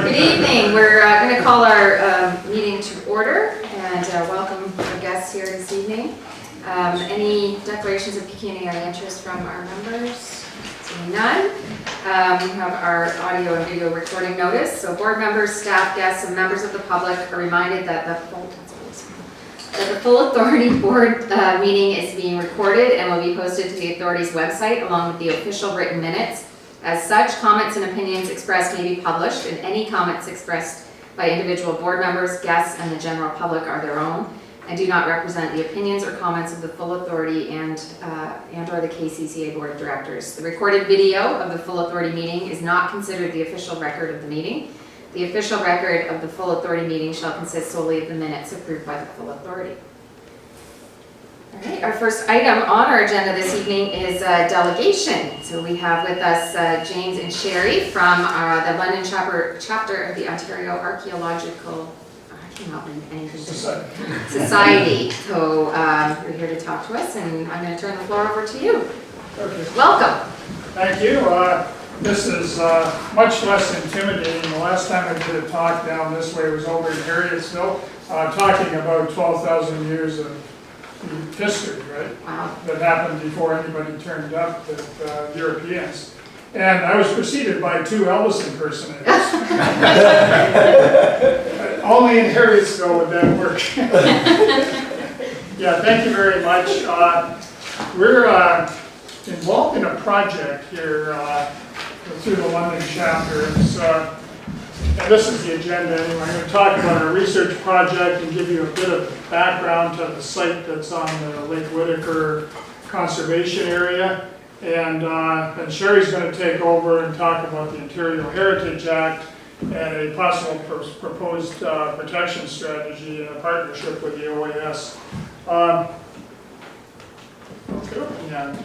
Good evening. We're going to call our meeting to order and welcome our guests here this evening. Any declarations of pecuniary interest from our members? Seeing none. We have our audio and video recording notice. So board members, staff, guests, and members of the public are reminded that the full authority board meeting is being recorded and will be posted to the authority's website along with the official written minutes. As such, comments and opinions expressed may be published, and any comments expressed by individual board members, guests, and the general public are their own and do not represent the opinions or comments of the full authority and or the KCCA Board of Directors. The recorded video of the full authority meeting is not considered the official record of the meeting. The official record of the full authority meeting shall consist solely of the minutes approved by the full authority. All right, our first item on our agenda this evening is delegation. So we have with us James and Sherry from the London chapter of the Ontario Archaeological Society. So you're here to talk to us, and I'm going to turn the floor over to you. Okay. Welcome. Thank you. This is much less intimidating. The last time I did a talk down this way was over in Harrietsville, talking about 12,000 years of history, right? Wow. That happened before anybody turned up, that Europeans. And I was preceded by two Elvis impersonators. Only in Harrietsville would that work. Yeah, thank you very much. We're involved in a project here through the London chapter. And this is the agenda anyway. I'm going to talk about our research project and give you a bit of background to the site that's on the Lake Whitaker Conservation Area. And Sherry's going to take over and talk about the Ontario Heritage Act and a possible proposed protection strategy in a partnership with the OAS. Yeah,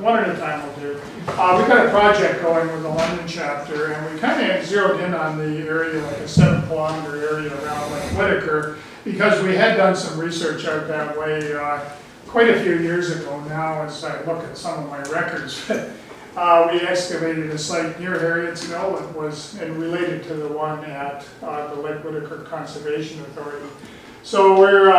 one at a time will do. We've got a project going with the London chapter, and we kind of zeroed in on the area, like a 7-kilometer area around Lake Whitaker, because we had done some research out that way quite a few years ago now. As I look at some of my records, we excavated a site near Harrietsville that was related to the one at the Lake Whitaker Conservation Authority. So we're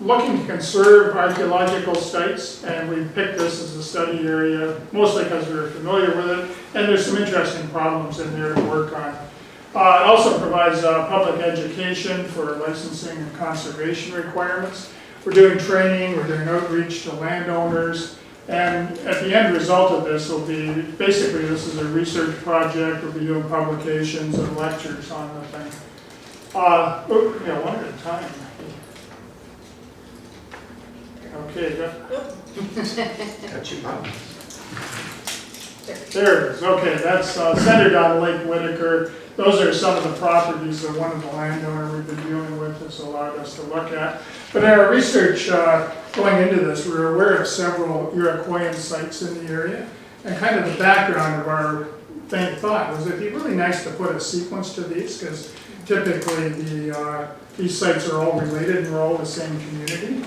looking to conserve archaeological sites, and we picked this as a study area, mostly because we were familiar with it, and there's some interesting problems in there to work on. It also provides public education for licensing and conservation requirements. We're doing training, we're doing outreach to landowners, and at the end result of this will be, basically this is a research project, we'll be doing publications and lectures on the thing. One at a time. Okay, Got you, Bob. there it is. Okay, that's centered on Lake Whitaker. Those are some of the properties that one of the landowner we've been dealing with has allowed us to look at. But in our research going into this, we were aware of several Iroquoian sites in the area. And kind of the background of our thought was it'd be really nice to put a sequence to these, because typically these sites are all related and we're all the same community.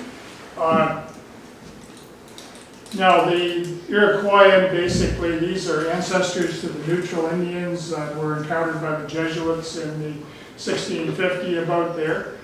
Now the Iroquoian, basically these are ancestors to the neutral Indians that were encountered by the Jesuits in the 1650 about there.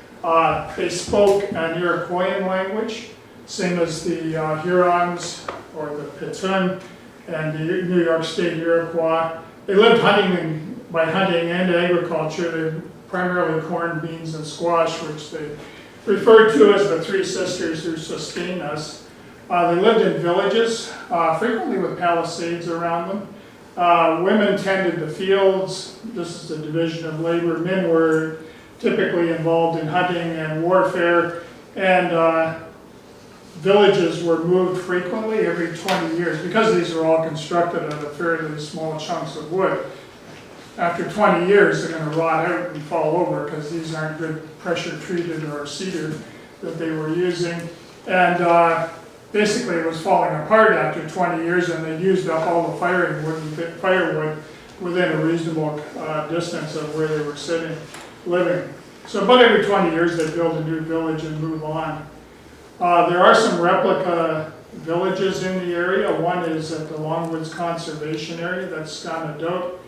They spoke an Iroquoian language, same as the Hurons or the Petun and the New York State Iroquois. They lived by hunting and agriculture. They primarily corn, beans, and squash, which they referred to as the three sisters who sustain us. They lived in villages, frequently with palisades around them. Women tended the fields. This is a division of labor. Men were typically involved in hunting and warfare, and villages were moved frequently every 20 years. Because these are all constructed out of fairly small chunks of wood, after 20 years they're going to rot out and fall over because these aren't good pressure treated or cedar that they were using. And basically it was falling apart after 20 years, and they used up all the firewood within a reasonable distance of where they were living. So about every 20 years they build a new village and move on. There are some replica villages in the area. One is at the Longwoods Conservation Area, that's Scanadot.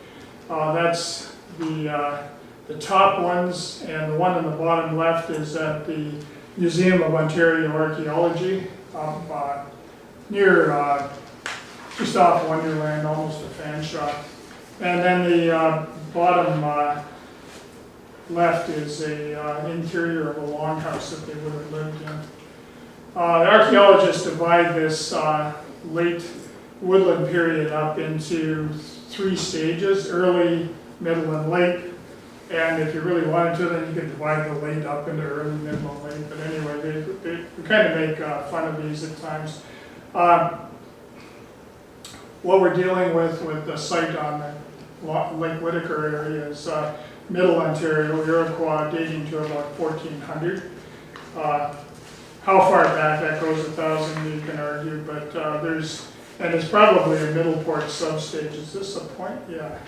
That's the The top ones and the one on the bottom left is at the Museum of Ontario Archaeology up near just off Wonderland, almost a fan shop. And then the bottom left is a interior of a longhouse that they would have lived in. The archaeologists divide this late woodland period up into 3 stages: early, middle, and late. And if you really wanted to, then you could divide the late up into early, middle, and late. But anyway, we kind of make fun of these at times. What we're dealing with the site on the Lake Whitaker area is Middle Ontario, Iroquois, dating to about 1400. How far back that goes, 1,000, you can argue, but and it's probably a Middle Port substage. Is this a point? Yeah.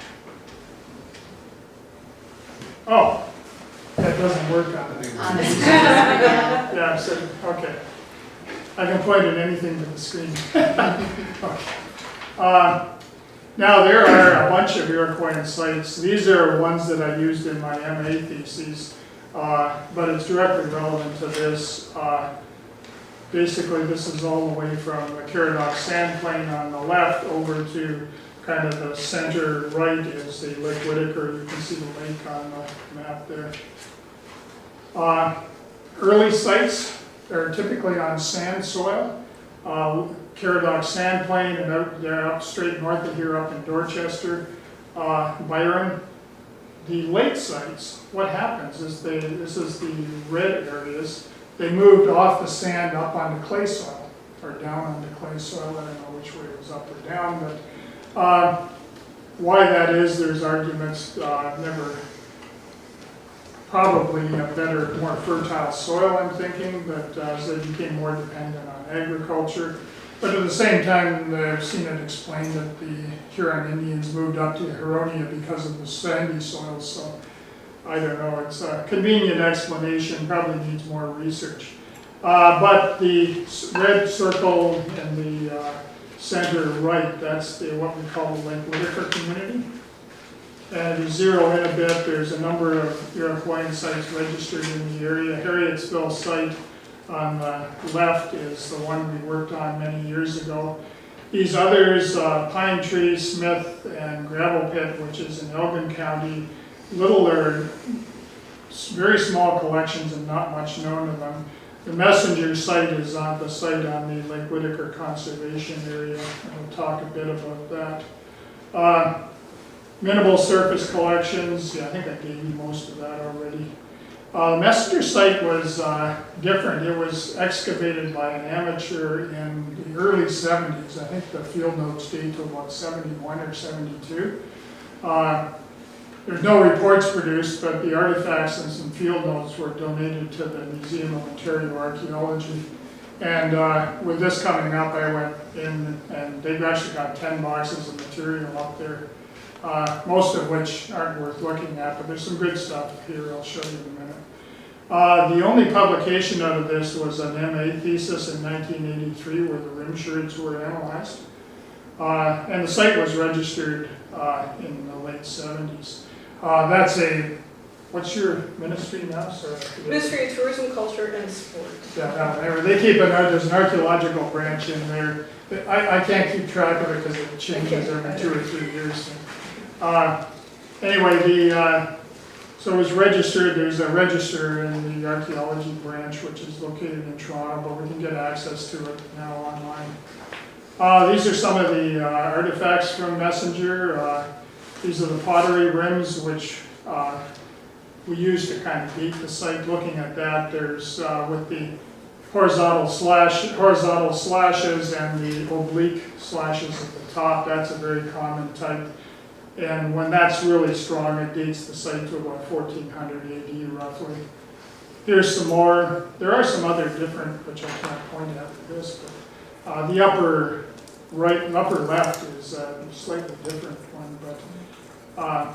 Oh, that doesn't work on it. On this. Yeah, so, okay. I can point at anything but the screen. Okay. Now there are a bunch of Iroquois sites. These are ones that I used in my MA thesis, but it's directly relevant to this. Basically, this is all the way from the Caradoc Sand Plain on the left over to kind of the center right is the Lake Whitaker. You can see the lake on the map there. Early sites are typically on sand soil. Caradoc Sand Plain, and out there up straight north of here up in Dorchester, Byron. The late sites, what happens is this is the red areas, they moved off the sand up onto clay soil, or down onto clay soil. I don't know which way it was, up or down, but why that is, there's arguments. Never, probably a better, more fertile soil, I'm thinking, but so they became more dependent on agriculture. But at the same time, I've seen it explained that the Huron Indians moved up to Huronia because of the sandy soil, so I don't know. It's a convenient explanation, probably needs more research. But the red circle in the center right, that's what we call the Lake Whitaker community. And if you zero in a bit, there's a number of Iroquois sites registered in the area. Harrietsville site on the left is the one we worked on many years ago. These others, Pine Tree, Smith, and Gravel Pit, which is in Elgin County, they're very small collections and not much known of them. The Messenger site is on the site on the Lake Whitaker Conservation Area, and we'll talk a bit about that. Minimal surface collections, yeah, I think I gave you most of that already. The Messenger site was different. It was excavated by an amateur in the early 70s. I think the field notes date to about 71 or 72. There's no reports produced, but the artifacts and some field notes were donated to the Museum of Ontario Archaeology. And with this coming up, I went in, and they've actually got 10 boxes of material up there, most of which aren't worth looking at, but there's some good stuff here I'll show you in a minute. The only publication out of this was an MA thesis in 1983 where the rim sherds were analyzed. And the site was registered in the late 70s. That's what's your ministry now? Sorry. Ministry of Tourism, Culture, and Sport. Yeah, they keep there's an archaeological branch in there. I can't keep track of it because it changes every 2 or 3 years. Anyway, so it was registered. There's a register in the archaeology branch, which is located in Toronto, but we can get access to it now online. These are some of the artifacts from Messenger. These are the pottery rims, which we use to kind of date the site. Looking at that, there's with the horizontal slashes and the oblique slashes at the top. That's a very common type. And when that's really strong, it dates the site to about 1400 AD roughly. Here's some more. There are some other different, which I can't point at for this, but the upper right and upper left is a slightly different one. But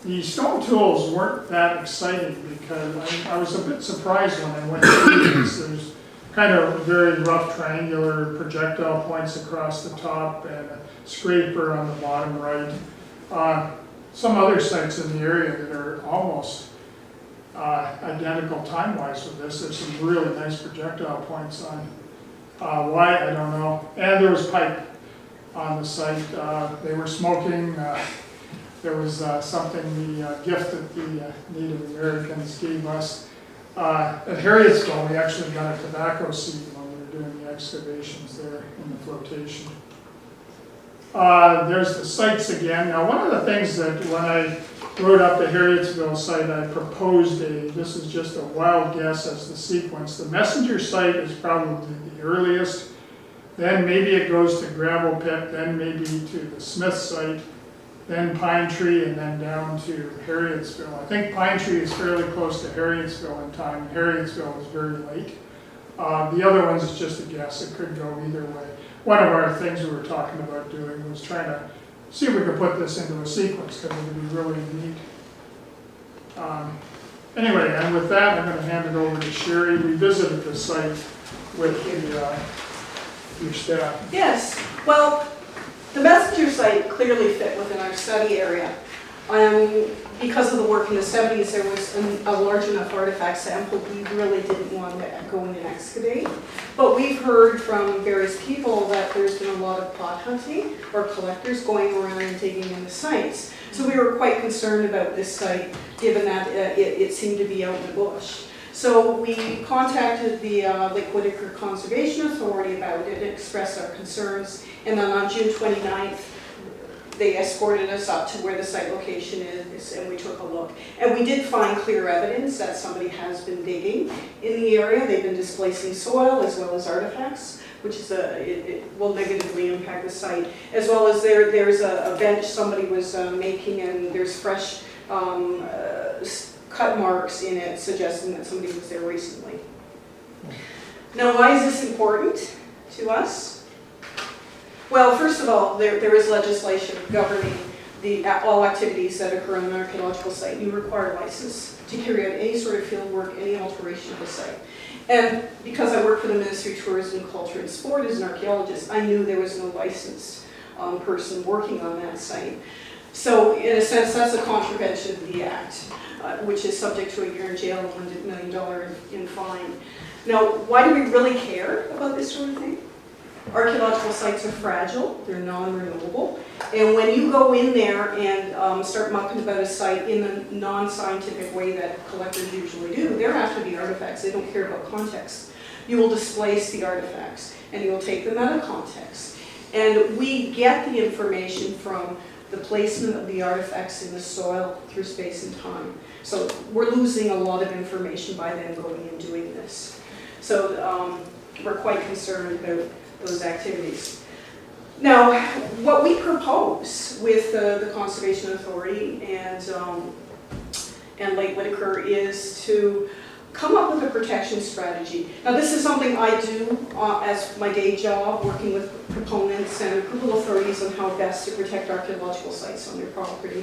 the stone tools weren't that exciting because I was a bit surprised when I went through this. There's kind of very rough triangular projectile points across the top and a scraper on the bottom right. some other sites in the area that are almost identical time-wise with this. There's some really nice projectile points on. Why, I don't know. And there was pipe on the site. They were smoking. There was something, the gift that the Native Americans gave us. At Harrietsville, we actually got a tobacco seed when we were doing the excavations there in the flotation. There's the sites again. Now, one of the things that when I wrote up the Harrietsville site, I proposed this is just a wild guess as the sequence. The Messenger site is probably the earliest. Then maybe it goes to Gravel Pit, then maybe to the Smith site, then Pine Tree, and then down to Harrietsville. I think Pine Tree is fairly close to Harrietsville in time. Harrietsville is very late. The other ones is just a guess. It could go either way. One of our things we were talking about doing was trying to see if we could put this into a sequence, because it would be really neat. Anyway, and with that, I'm going to hand it over to Sherry. We visited the site with your staff. Yes, well, the Messenger site clearly fit within our study area. Because of the work in the 70s, there was a large enough artifact sample, we really didn't want to go in and excavate. But we've heard from various people that there's been a lot of pot hunting or collectors going around and digging in the sites. So we were quite concerned about this site, given that it seemed to be out in the bush. So we contacted the Lake Whitaker Conservation Authority about it and expressed our concerns. And then on June 29th, they escorted us up to where the site location is, and we took a look. And we did find clear evidence that somebody has been digging in the area. They've been displacing soil as well as artifacts, which is it will negatively impact the site. As well as there's a bench somebody was making, and there's fresh cut marks in it, suggesting that somebody was there recently. Now, why is this important to us? Well, first of all, there is legislation governing all activities that occur on an archaeological site. You require a license to carry out any sort of field work, any alteration of the site. And because I work for the Ministry of Tourism, Culture and Sport as an archaeologist, I knew there was no licensed person working on that site. So in a sense, that's a contravention of the Act, which is subject to a year in jail and $100 million in fine. Now, why do we really care about this sort of thing? Archaeological sites are fragile, they're non-renewable, and when you go in there and start mucking about a site in the non-scientific way that collectors usually do, they're after the artifacts, they don't care about context. You will displace the artifacts, and you will take them out of context. And we get the information from the placement of the artifacts in the soil through space and time. So we're losing a lot of information by then going and doing this. So we're quite concerned about those activities. Now, what we propose with the Conservation Authority and Lake Whitaker is to come up with a protection strategy. Now, this is something I do as my day job, working with proponents and approval authorities on how best to protect archaeological sites on their property.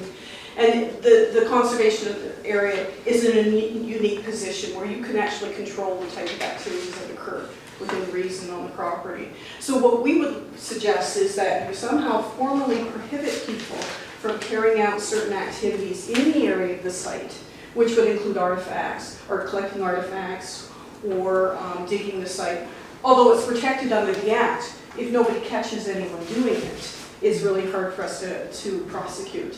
And the conservation area is in a unique position where you can actually control the type of activities that occur within reason on the property. So what we would suggest is that you somehow formally prohibit people from carrying out certain activities in the area of the site, which would include artifacts, or collecting artifacts, or digging the site. Although it's protected under the Act, if nobody catches anyone doing it, it's really hard for us to prosecute.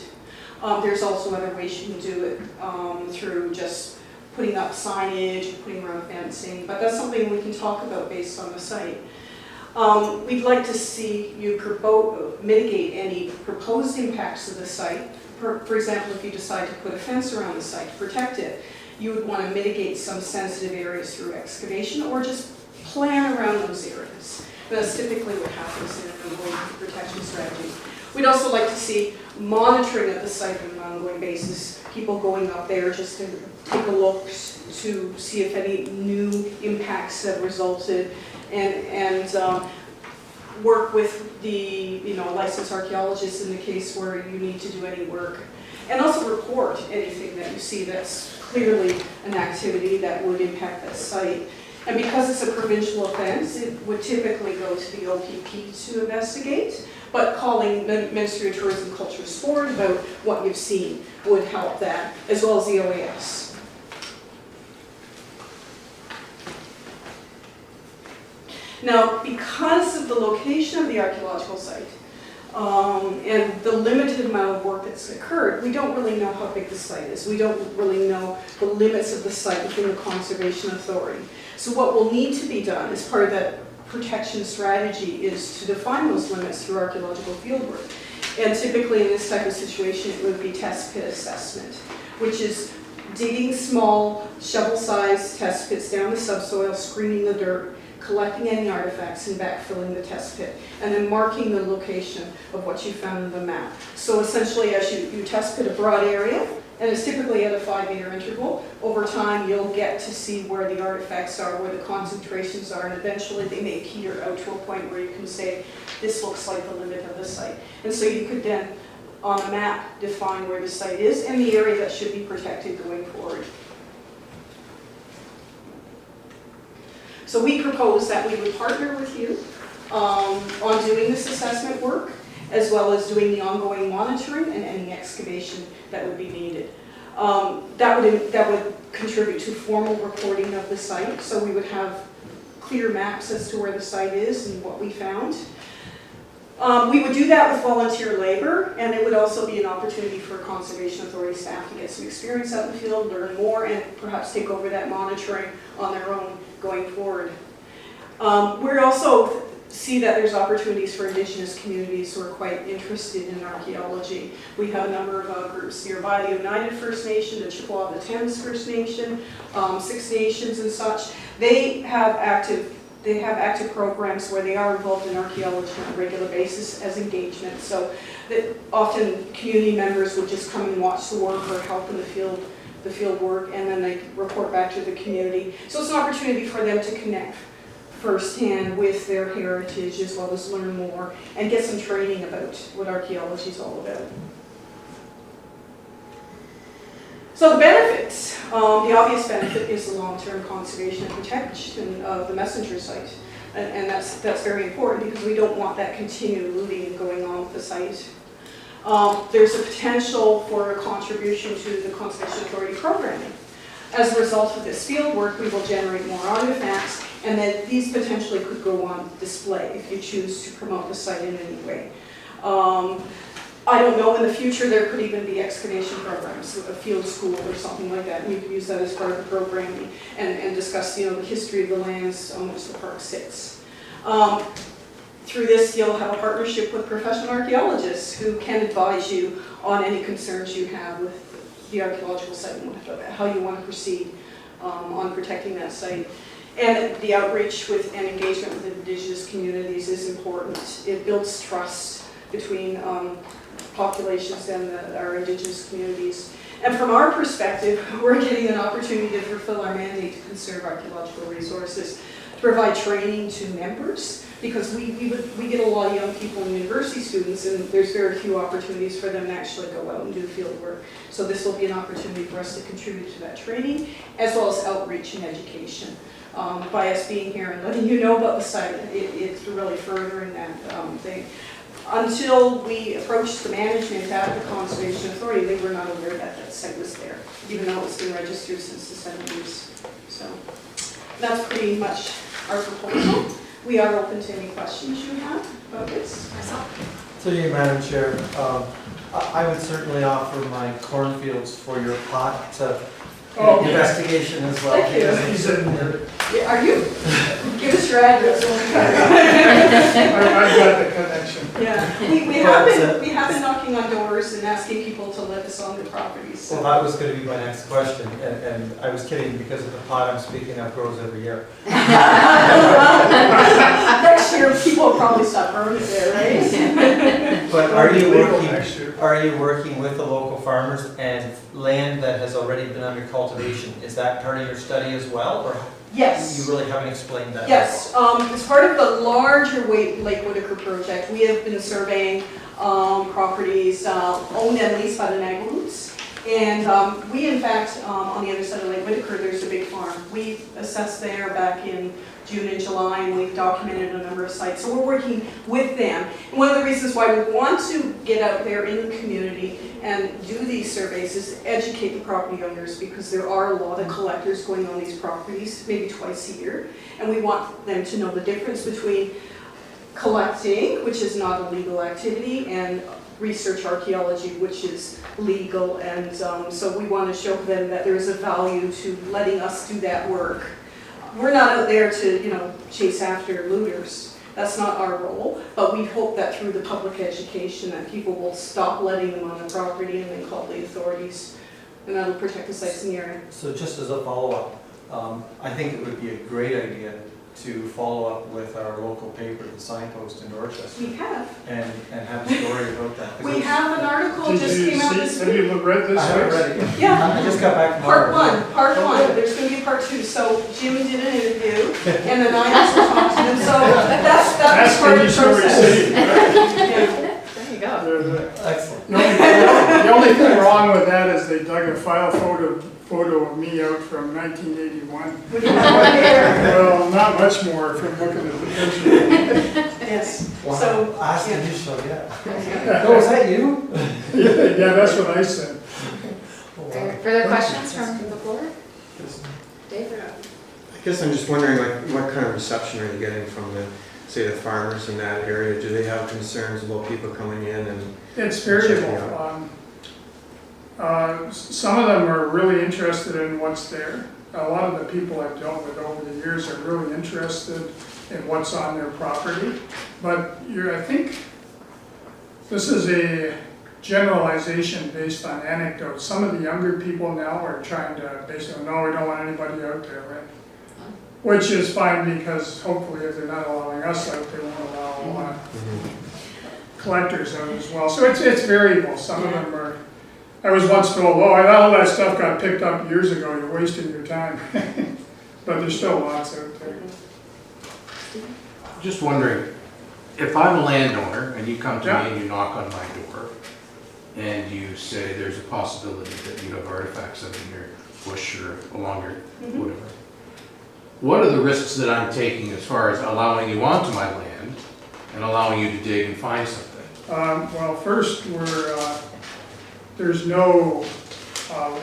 There's also other ways you can do it through just putting up signage, putting around fencing, but that's something we can talk about based on the site. We'd like to see you mitigate any proposed impacts of the site. For example, if you decide to put a fence around the site to protect it, you would want to mitigate some sensitive areas through excavation or just plan around those areas. That's typically what happens in an ongoing protection strategy. We'd also like to see monitoring of the site on an ongoing basis, people going up there just to take a look to see if any new impacts have resulted, and work with the licensed archaeologists in the case where you need to do any work, and also report anything that you see that's clearly an activity that would impact that site. And because it's a provincial offense, it would typically go to the OPP to investigate, but calling the Ministry of Tourism, Culture and Sport about what you've seen would help that, as well as the OAS. Now, because of the location of the archaeological site and the limited amount of work that's occurred, we don't really know how big the site is. We don't really know the limits of the site within the Conservation Authority. So what will need to be done as part of that protection strategy is to define those limits through archaeological fieldwork. And typically in this type of situation, it would be test pit assessment, which is digging small shovel-sized test pits down the subsoil, screening the dirt, collecting any artifacts and backfilling the test pit, and then marking the location of what you found in the map. So essentially, as you test pit a broad area, and it's typically at a 5-meter interval, over time you'll get to see where the artifacts are, where the concentrations are, and eventually they may peter out to a point where you can say, this looks like the limit of the site. And so you could then, on a map, define where the site is and the area that should be protected going forward. So we propose that we would partner with you on doing this assessment work, as well as doing the ongoing monitoring and any excavation that would be needed. That would contribute to formal reporting of the site, so we would have clear maps as to where the site is and what we found. We would do that with volunteer labor, and it would also be an opportunity for Conservation Authority staff to get some experience out in the field, learn more, and perhaps take over that monitoring on their own going forward. We also see that there's opportunities for Indigenous communities who are quite interested in archaeology. We have a number of groups nearby, the United First Nation, the Chippewa, the Thames First Nation, Six Nations and such. They have active programs where they are involved in archaeology on a regular basis as engagement. So that often community members would just come and watch the work or help in the field work, and then they report back to the community. So it's an opportunity for them to connect firsthand with their heritage, as well as learn more and get some training about what archaeology is all about. So the benefits, the obvious benefit is the long-term conservation and protection of the messenger site. And that's very important because we don't want that continued looting going on with the site. There's a potential for a contribution to the Conservation Authority programming. As a result of this field work, we will generate more artifacts, and then these potentially could go on display if you choose to promote the site in any way. I don't know, in the future there could even be excavation programs, a field school or something like that, and you could use that as part of the programming and discuss, the history of the lands on which the park sits. Through this, you'll have a partnership with professional archaeologists who can advise you on any concerns you have with the archaeological site and how you want to proceed on protecting that site. And the outreach with and engagement with Indigenous communities is important. It builds trust between populations and our Indigenous communities. And from our perspective, we're getting an opportunity to fulfill our mandate to conserve archaeological resources, to provide training to members, because we get a lot of young people and university students, and there's very few opportunities for them to actually go out and do field work. So this will be an opportunity for us to contribute to that training, as well as outreach and education. By us being here and letting you know about the site, it's really furthering that thing. Until we approached the management at the Conservation Authority, they were not aware that that site was there, even though it's been registered since the 70s. So that's pretty much our proposal. We are open to any questions you have about this. Through you, Madam Chair, I would certainly offer my cornfields for your pot investigation as well. Thank you. He's in there. Yeah, are you? Give us your address. I've got the connection. Yeah, we have been knocking on doors and asking people to let us on their properties. So. Well, that was going to be my next question, and I was kidding because of the pot I'm speaking of grows every year. Next year, people will probably stop burning there, right? But are you working with the local farmers and land that has already been under cultivation? Is that part of your study as well, or Yes. you really haven't explained that? Yes, as part of the larger Lake Whitaker project, we have been surveying properties owned and leased by the Nagaloots And we, in fact, on the other side of Lake Whitaker, there's a big farm. We assessed there back in June and July, and we've documented a number of sites. So we're working with them. And one of the reasons why we want to get out there in the community and do these surveys is educate the property owners, because there are a lot of collectors going on these properties, maybe twice a year. And we want them to know the difference between collecting, which is not a legal activity, and research archaeology, which is legal. And so we want to show them that there is a value to letting us do that work. We're not out there to, chase after looters. That's not our role, but we hope that through the public education that people will stop letting them on the property and then call the authorities, and that'll protect the sites in the area. So just as a follow-up, I think it would be a great idea to follow up with our local paper, the Signpost in Dorchester, We have. and have a story about that. 'Cause We it's- have an article Did just you came out see, this have week. you read this? I haven't read it yet. Yeah. I just got back Part tomorrow. one. There's going to be a part two. So Jim did an interview, and then I also talked to him. So that's That's part when of you the start process. receiving. Yeah. There you go. Excellent. The only thing wrong with that is they dug a file photo of me out from 1981. We can have one here. Well, not much more from looking at the picture. Yes. Wow. So Ask yeah. initial, yeah. Oh, is that you? Yeah, that's what I said. Oh, wow. Are there further questions from the board? Dave? I guess I'm just wondering, what kind of reception are you getting from say the farmers in that area? Do they have concerns about people coming in and? It's variable. Checking out. Some of them are really interested in what's there. A lot of the people I've dealt with over the years are really interested in what's on their property. But I think this is a generalization based on anecdotes. Some of the younger people now are trying to basically, no, we don't want anybody out there, right? Which is fine, because hopefully if they're not allowing us out, they won't allow collectors out as well. So it's variable. Some of them are, I was once told, all that stuff got picked up years ago, you're wasting your time. But there's still lots out there. Just wondering, if I'm a landowner and you come to Yeah. me and you knock on my door and you say there's a possibility that you have artifacts out in your bush or along your whatever, what are the risks that I'm taking as far as allowing you onto my land and allowing you to dig and find something? Well, first, there's no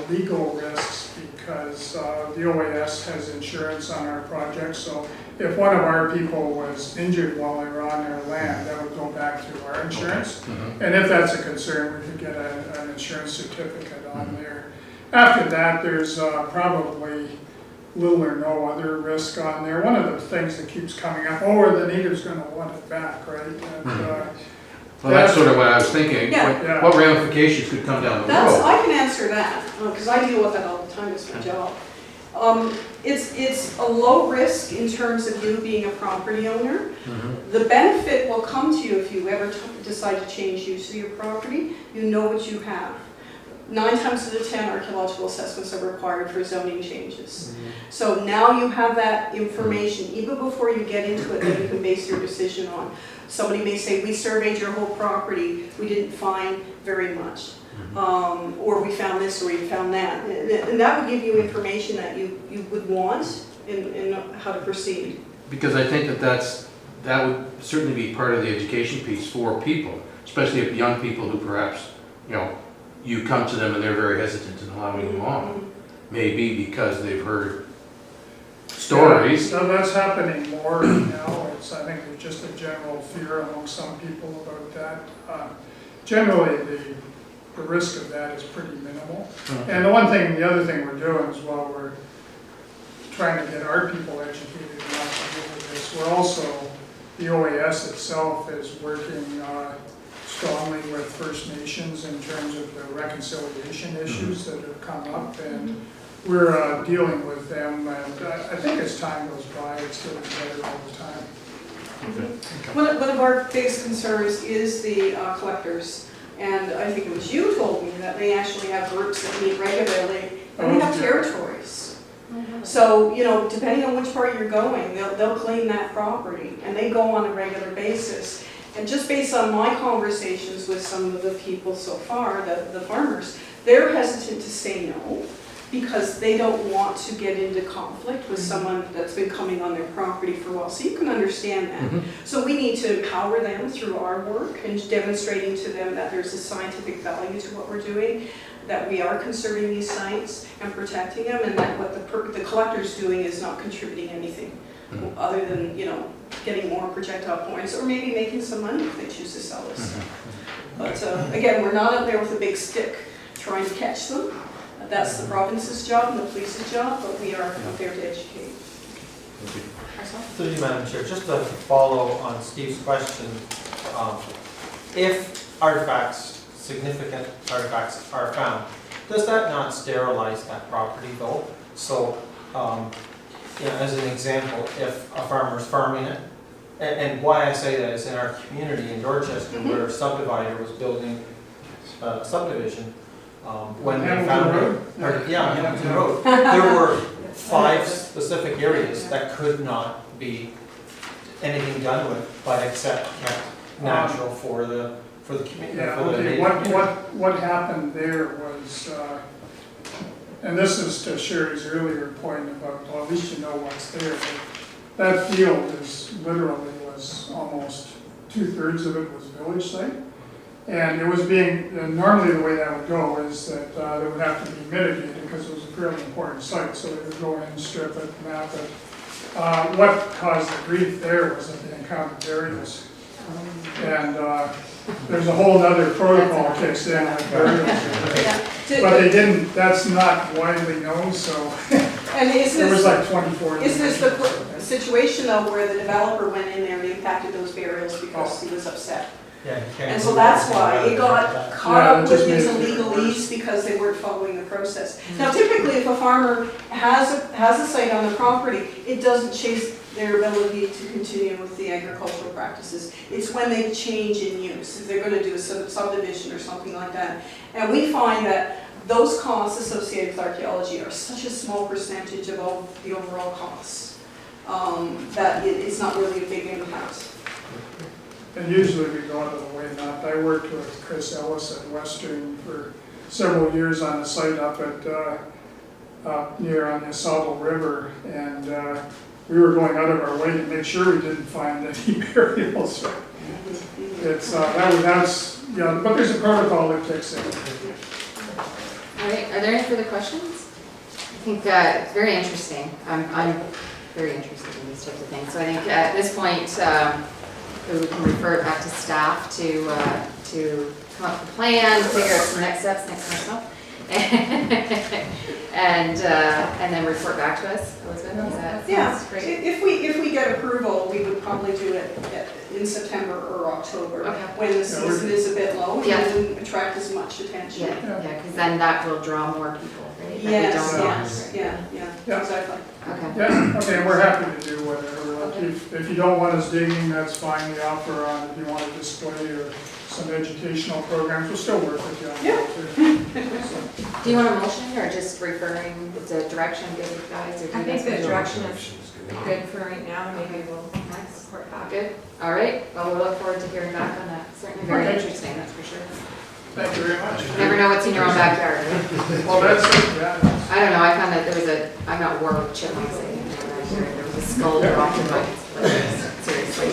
legal risks, because the OAS has insurance on our project. So if one of our people was injured while they were on their land, that would go back through our insurance. And if that's a concern, we could get an insurance certificate on there. After that, there's probably little or no other risk on there. One of the things that keeps coming up, are the natives going to want it back, right? And, Well, that's sort of what I was thinking. Yeah. What ramifications could come down the road? I can answer that, because I deal with that all the time, it's my job. It's a low risk in terms of you being a property owner. The benefit will come to you if you ever decide to change use of your property. You know what you have. 9 times out of 10 archaeological assessments are required for zoning changes. So now you have that information, even before you get into it, that you can base your decision on. Somebody may say, we surveyed your whole property, we didn't find very much. Or we found this, or we found that. And that would give you information that you would want in how to proceed. Because I think that would certainly be part of the education piece for people, especially if young people who perhaps, you come to them and they're very hesitant in allowing you on. Maybe because they've heard stories. So that's happening more now. I think there's just a general fear among some people about that. Generally, the risk of that is pretty minimal. And the other thing we're doing is, while we're trying to get our people educated enough to deal with this, we're also, the OAS itself is working strongly with First Nations in terms of the reconciliation issues that have come up, and we're dealing with them, and I think as time goes by, it's getting better all the time. One of our biggest concerns is the collectors. And I think it was you told me that they actually have groups that meet regularly, and they have territories. So, depending on which part you're going, they'll claim that property, and they go on a regular basis. And just based on my conversations with some of the people so far, the farmers, they're hesitant to say no because they don't want to get into conflict with someone that's been coming on their property for a while. So you can understand that. So we need to empower them through our work and demonstrating to them that there's a scientific value to what we're doing, that we are conserving these sites and protecting them, and that what the collector's doing is not contributing anything other than, you know, getting more projectile points or maybe making some money if they choose to sell us. But again, we're not out there with a big stick trying to catch them. That's the province's job and the police's job, but we are out there to educate. Through you, Madam Chair, just to follow on Steve's question, if artifacts, significant artifacts are found, does that not sterilize that property though? So, you know, as an example, if a farmer's farming it, and why I say that is in our community in Dorchester, where a subdivider was building a subdivision, when they found Hamilton Road, there were 5 specific areas that could not be anything done with, but except natural for the community. Yeah, for the okay, native what happened there was, and this is to Sherry's earlier point about, well, at least you know what's there. But that field is literally was almost 2/3 of it was village site. And it was being, normally the way that would go is that it would have to be mitigated because it was a fairly important site. So they would go in, strip it, map it. What caused the grief there was that they encountered burials. And there's a whole other protocol kicks in with burials. But they didn't, that's not widely known, so And is there was this, like 24. is this the situation though where the developer went in there and impacted those burials because he was upset? Yeah, you can't And do so that. that's why it got caught Yeah, up it with just these made it illegal worse. leases because they weren't following the process. Now typically if a farmer has a site on the property, it doesn't chase their ability to continue with the agricultural practices. It's when they change in use, if they're going to do a subdivision or something like that. And we find that those costs associated with archaeology are such a small percentage of all the overall costs that it's not really a big impact. And usually we go out of the way not. I worked with Chris Ellis at Western for several years on a site up at near on the Assault River, and we were going out of our way to make sure we didn't find any burials. It's that's yeah, but there's a protocol that kicks in. All right, are there any further questions? I think it's very interesting. I'm very interested in these types of things. So I think at this point, we can refer it back to staff to come up with a plan, figure out some next steps, next month, and then report back to us. Elizabeth, is that Yeah, sounds great? if we get approval, we would probably do it in September or October, Okay. when the season is a bit low and Yeah. doesn't attract as much attention. Yeah, because then that will draw more people, right? that we Yes, don't want. yes, yeah, Yeah. exactly. Okay. Yeah, okay, we're happy to do whatever. Like if you don't want us digging, that's fine. We offer on if you want to display or some educational programs, we'll still work with you on that too. Do you want a motion or just referring, is the direction good with you guys? Or do I you think guys the want to- direction is good for right now, maybe we'll report back. Good, all right, well, we'll look forward to hearing back on that, certainly very Okay. interesting, that's for sure. Thank you very much. You never know what's in your own backyard, right? Well, that's it, yeah. I don't know, I found that there was I'm at war with chipmunks, I think, there was a skull dropped in my, seriously.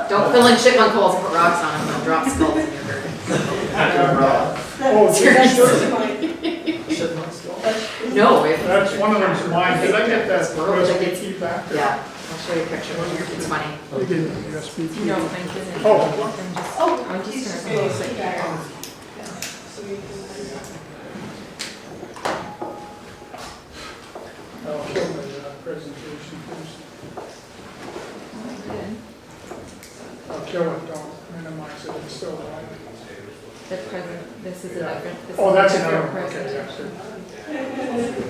Don't fill in chipmunk holes and put rocks on them, don't drop skulls in your garden. Oh, No, if. that's one of them's mine. Did I get that USB key back? Yeah, I'll show you a picture when you're, it's funny. You get the USB key. No, thank you. Oh. I'm just He's gonna. just gonna sit down. So we can- I'll show the presentation first. I'll kill it, don't minimize it, it's still alive. The present, this is a Yeah. different. this Oh, is a that's different another one, okay, presentation. that's it.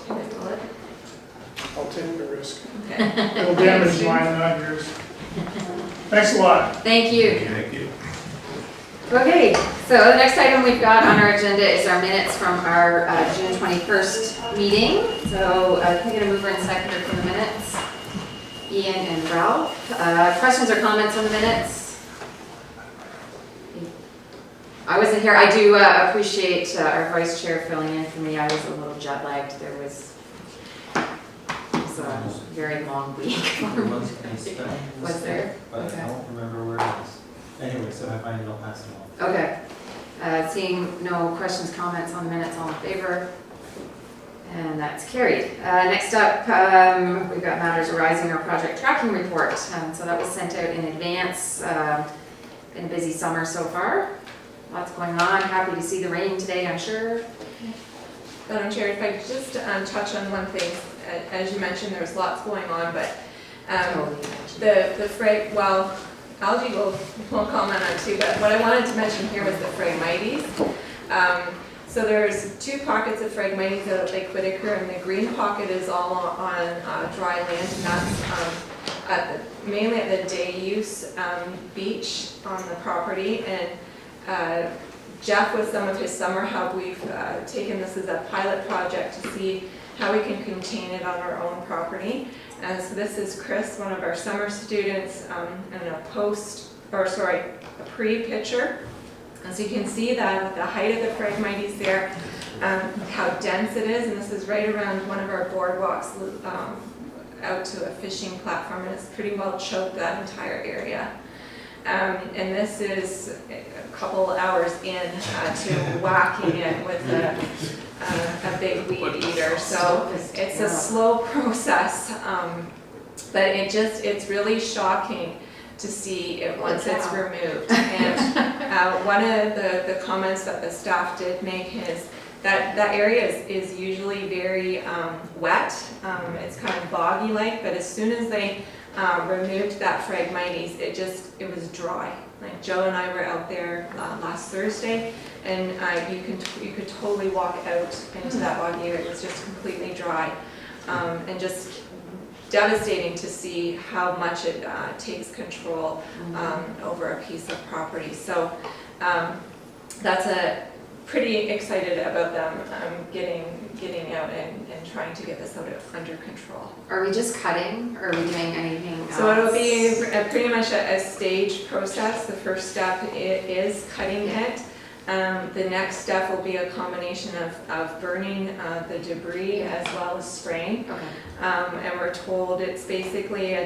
Can I pull it? I'll take the risk. Okay. It'll damage mine, not yours. Thanks a lot. Thank you. Thank you. Okay, so the next item we've got on our agenda is our minutes from our June 21st meeting. So can I get a mover and seconder for the minutes? Ian and Ralph. Questions or comments on the minutes? I wasn't here. I do appreciate our vice chair filling in for me. I was a little jet lagged. It was a very long week. Was there? But Okay. I don't remember where it was. Anyway, so if I find it, I'll pass it on. Okay. Seeing no questions, comments on the minutes, all in favor? And that's carried. Next up, we've got matters arising, our project tracking report. So that was sent out in advance. Been a busy summer so far. Lots going on. Happy to see the rain today, I'm sure. Madam Chair, if I could just touch on one thing. As you mentioned, there's lots going on, but the frag, well, Algie will comment on too, but what I wanted to mention here was the Phragmites. So there's two pockets of Phragmites out at Lake Whitaker, and the green pocket is all on dry land, and that's mainly at the day use beach on the property. And Jeff, with some of his summer help, we've taken this as a pilot project to see how we can contain it on our own property. So this is Chris, one of our summer students, and a pre-picture. As you can see, that the height of the Phragmites there, how dense it is, and this is right around one of our boardwalks out to a fishing platform, and it's pretty well choked that entire area. And this is a couple hours in to whacking it with a big weed eater. So it's a slow process, but it's really shocking to see it once it's removed. And one of the comments that the staff did make is that area is usually very wet. It's kind of boggy-like, but as soon as they removed that Phragmites, it was dry. Like Joe and I were out there last Thursday, and you could totally walk out into that boggy area. It was just completely dry, and just devastating to see how much it takes control over a piece of property. So that's pretty excited about them getting out and trying to get this under control. Are we just cutting, or are we doing anything else? So it'll be pretty much a staged process. The first step is cutting it. The next step will be a combination of burning the debris as well as spraying. Okay. And we're told it's basically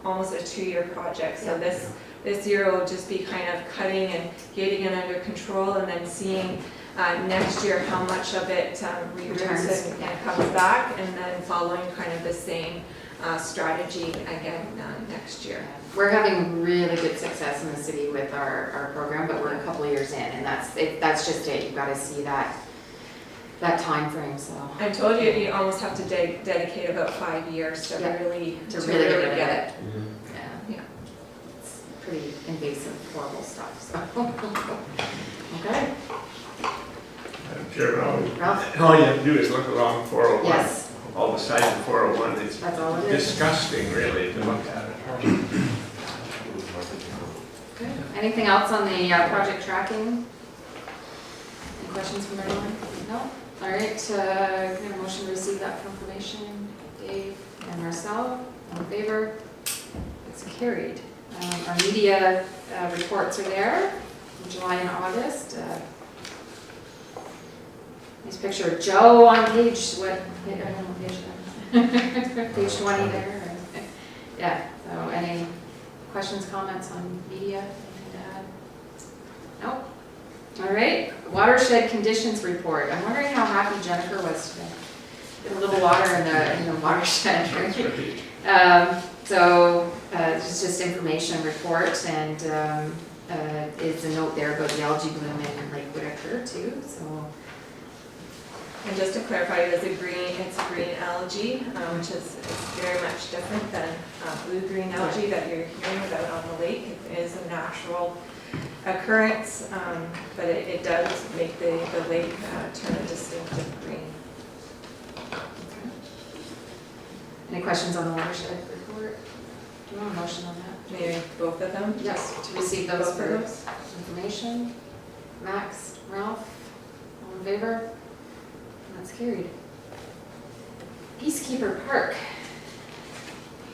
almost a 2-year project. So this year will just be kind of cutting and getting it under control, and then seeing next year how much of it returns and comes back, and then following kind of the same strategy again next year. We're having really good success in the city with our program, but we're a couple of years in, and that's just it. You've got to see that time frame. So I told you you almost have to dedicate about 5 years to really get rid of get it. yeah, it's pretty invasive, horrible stuff. So okay, Madam Chair, Ralph. all you have to do is look along 401. Yes, All the sides of 401, it's that's all it is. disgusting really to look at it. Okay. Anything else on the project tracking? Any questions from anyone? No? All right, can I have a motion to receive that confirmation? Dave and Marcel, all in favor? It's carried. Our media reports are there, from July and August. Nice picture of Joe on page, I don't know, page 20 there. Yeah, so any questions, comments on media? Anything to add? Nope. All right, watershed conditions report. I'm wondering how happy Jennifer was today. Get a little water in the watershed. So it's just information report, and it's a note there about the algae bloom in Lake Whitaker too. So. And just to clarify, it's green algae, which is very much different than blue-green algae that you're hearing about on the lake. It is a natural occurrence, but it does make the lake turn a distinctive green. Any questions on the watershed report? Do you want a motion on that? Maybe both of them? Yes, to receive those Both of for those? information. Max, Ralph, all in favor? That's carried. Peacekeeper Park.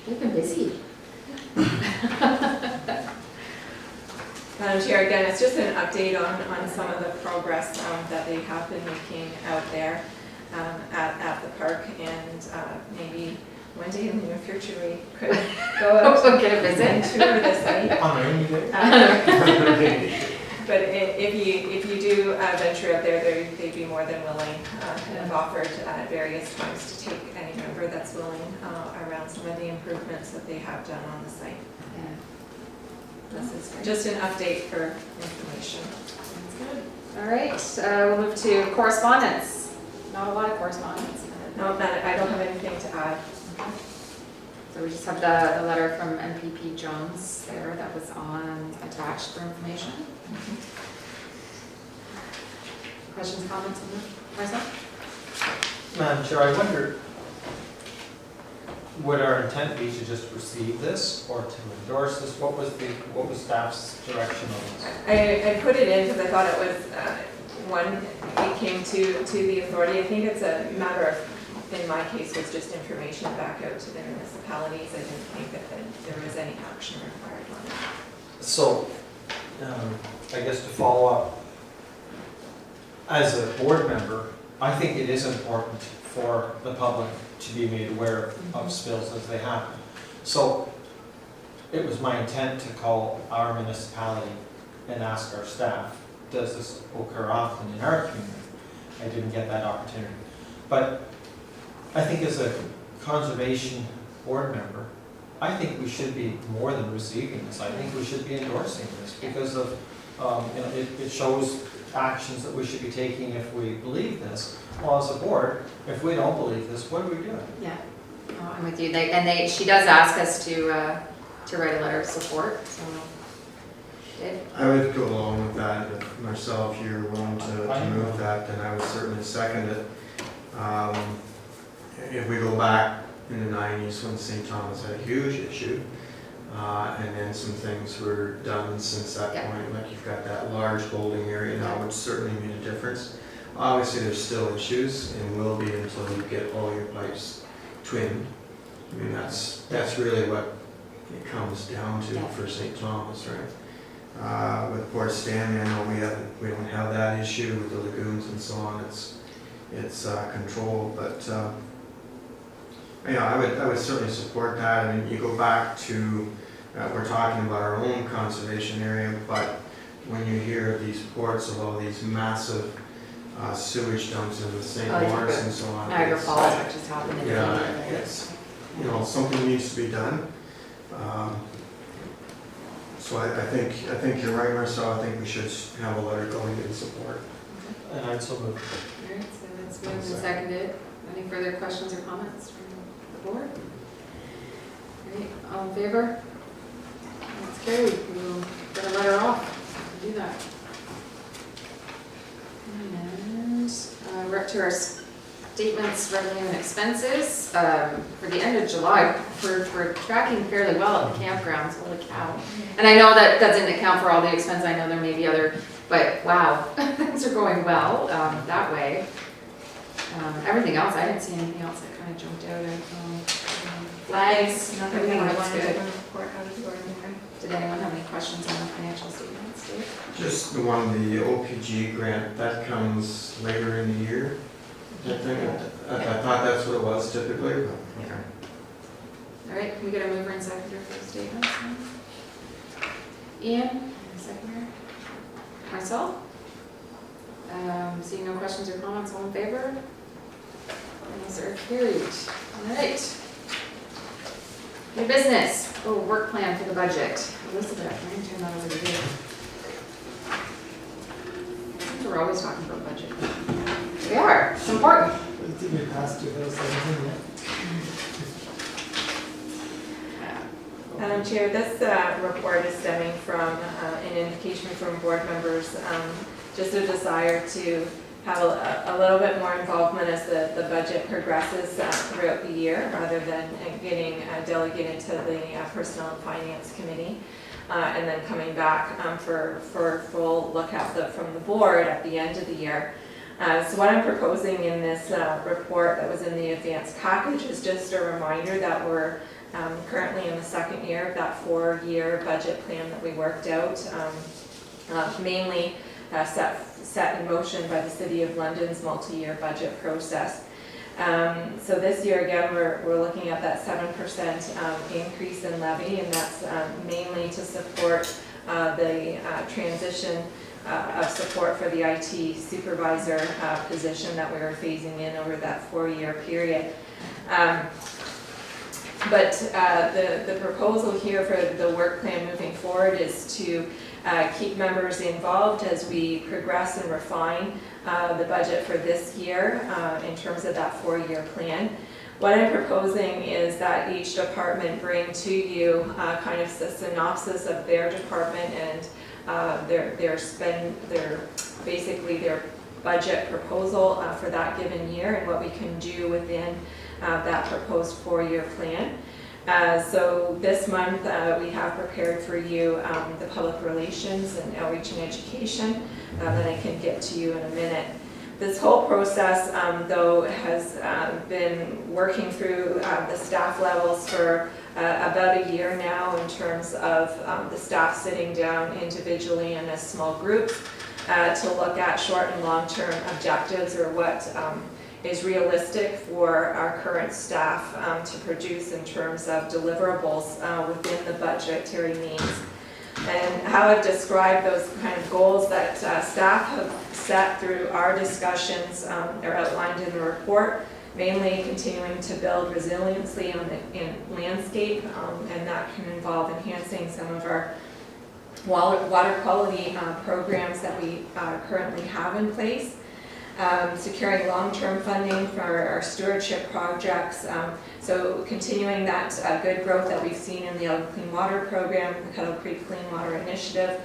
They've been busy. Madam Chair, again, it's just an update on some of the progress that they have been making out there at the park, and maybe one day in the near future we could go out We'll get a visit. and tour the site. On a rainy day. But if you do venture out there, they'd be more than willing, and have offered at various times to take any member that's willing around some of the improvements that they have done on the site. This is just an update for information. Sounds good. All right, we'll move to correspondence. Not a lot of correspondence. No, I don't have anything to add. So we just have the letter from MPP Jones there that was attached for information. Questions, comments on that? Marcel? Madam Chair, I wonder, would our intent be to just receive this or to endorse this? What was staff's direction on this? I put it in because I thought it was, it came to the authority. I think it's a matter of, in my case, was just information back out to the municipalities. I didn't think that there was any action required on it. So, I guess to follow up, as a board member, I think it is important for the public to be made aware of spills as they happen. So, it was my intent to call our municipality and ask our staff, does this occur often in our community? I didn't get that opportunity. But I think as a conservation board member, I think we should be more than receiving this. I think we should be endorsing this because of, it shows actions that we should be taking if we believe this. Well, as a board, if we don't believe this, what are we doing? Yeah, oh, I'm with you. She does ask us to write a letter of support, so. Dave? I would go along with that. If Marcel, if you're willing to move that, then I would certainly second it. If we go back in the 90s when St. Thomas had a huge issue, and then some things were done since that point, like you've got that large holding area now, which certainly made a difference. Obviously, there's still issues and will be until you get all your pipes twinned. I mean, that's really what it comes down to for St. Thomas, right? With Port Stanley, I know we don't have that issue with the lagoons and so on. It's controlled, but I would certainly support that. I mean, you go back to we're talking about our own conservation area, but when you hear these reports of all these massive sewage dumps in the St. Lawrence and so on, Niagara Falls, which has happened in the it's something needs to be done. So I think you're right, Marcel. I think we should have a letter going in support. And I'd so move. All right, so it's moved and seconded. Any further questions or comments from the board? All right, all in favor? That's carried. We'll get a letter off. We'll do that. And we're up to our statements, revenue, and expenses. For the end of July, we're tracking fairly well at the campgrounds. Holy cow! And I know that doesn't account for all the expense. I know there may be other, but wow, things are going well that way. Everything else, I didn't see anything else that kind of jumped out. Flags, everything looks good. Did anyone have any questions on the financial statements, Dave? Just the one, the OPG grant, that comes later in the year. I thought that's what it was typically, but okay. All right, can we get a mover and seconder for the statements? Ian, seconder. Marcel? Seeing no questions or comments, all in favor? Those are carried. All right. New business. Oh, work plan for the budget. Elizabeth, I'm going to turn that over to you. We're always talking about budget. We are. It's important. It's even past 2017 yet. Madam Chair, this report is stemming from an indication from board members, just a desire to have a little bit more involvement as the budget progresses throughout the year, rather than getting delegated to the Personnel and Finance Committee, and then coming back for full look at from the board at the end of the year. So what I'm proposing in this report that was in the advanced package is just a reminder that we're currently in the second year of that 4-year budget plan that we worked out mainly set in motion by the City of London's multi-year budget process. So this year, again, we're looking at that 7% increase in levy, and that's mainly to support the transition of support for the IT supervisor position that we were phasing in over that 4-year period. But the proposal here for the work plan moving forward is to keep members involved as we progress and refine the budget for this year in terms of that 4-year plan. What I'm proposing is that each department bring to you kind of a synopsis of their department and basically their budget proposal for that given year and what we can do within that proposed 4-year plan. So this month we have prepared for you the public relations and outreach and education that I can get to you in a minute. This whole process, though, has been working through the staff levels for about a year now in terms of the staff sitting down individually and as small groups to look at short and long-term objectives or what is realistic for our current staff to produce in terms of deliverables within the budgetary means. And how I've described those kind of goals that staff have set through our discussions are outlined in the report, mainly continuing to build resiliency in landscape, and that can involve enhancing some of our water quality programs that we currently have in place. Securing long-term funding for our stewardship projects, so continuing that good growth that we've seen in the Elgin Clean Water Program, the Kettle Creek Clean Water Initiative.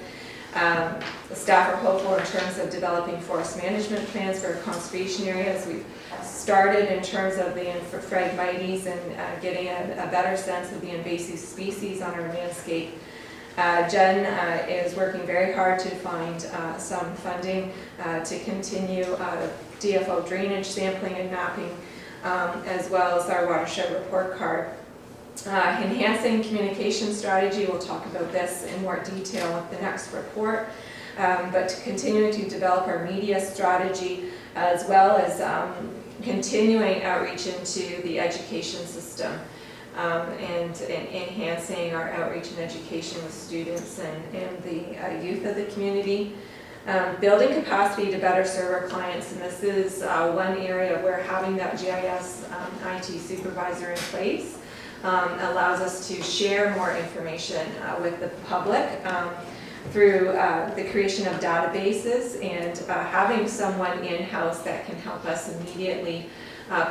The staff are hopeful in terms of developing forest management plans for conservation areas. We've started in terms of the phragmites and getting a better sense of the invasive species on our landscape. Jen is working very hard to find some funding to continue DFO drainage sampling and mapping, as well as our watershed report card. Enhancing communication strategy, we'll talk about this in more detail with the next report, but continuing to develop our media strategy as well as continuing outreach into the education system. And enhancing our outreach and education with students and the youth of the community. Building capacity to better serve our clients, and this is one area where having that GIS IT supervisor in place allows us to share more information with the public through the creation of databases and having someone in-house that can help us immediately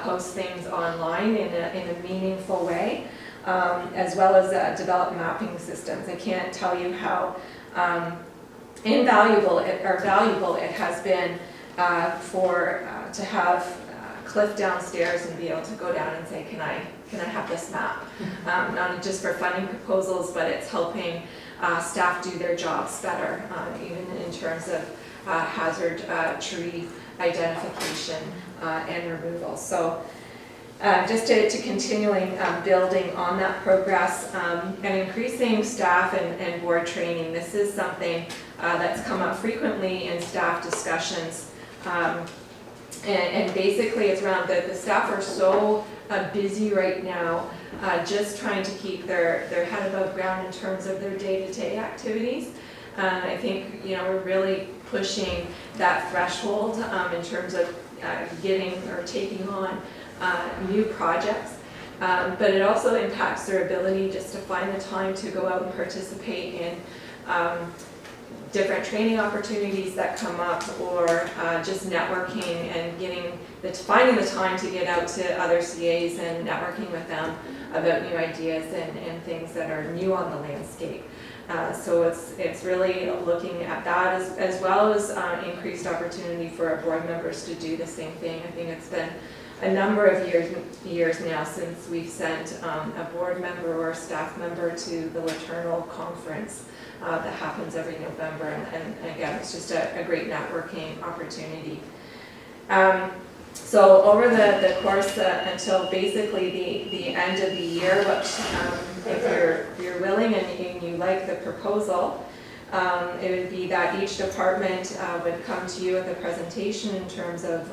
post things online in a meaningful way, as well as develop mapping systems. I can't tell you how valuable it has been to have Cliff downstairs and be able to go down and say, can I have this map? Not just for funding proposals, but it's helping staff do their jobs better, even in terms of hazard tree identification and removal. So just to continuing building on that progress and increasing staff and board training. This is something that's come up frequently in staff discussions. And basically it's around the staff are so busy right now just trying to keep their head above ground in terms of their day-to-day activities. I think we're really pushing that threshold in terms of getting or taking on new projects, but it also impacts their ability just to find the time to go out and participate in different training opportunities that come up, or just networking and finding the time to get out to other CAs and networking with them about new ideas and things that are new on the landscape. So it's really looking at that as well as increased opportunity for our board members to do the same thing. I think it's been a number of years now since we've sent a board member or a staff member to the Laternal conference that happens every November, and again, it's just a great networking opportunity. So over the course until basically the end of the year, which if you're willing and you like the proposal, It would be that each department would come to you with a presentation in terms of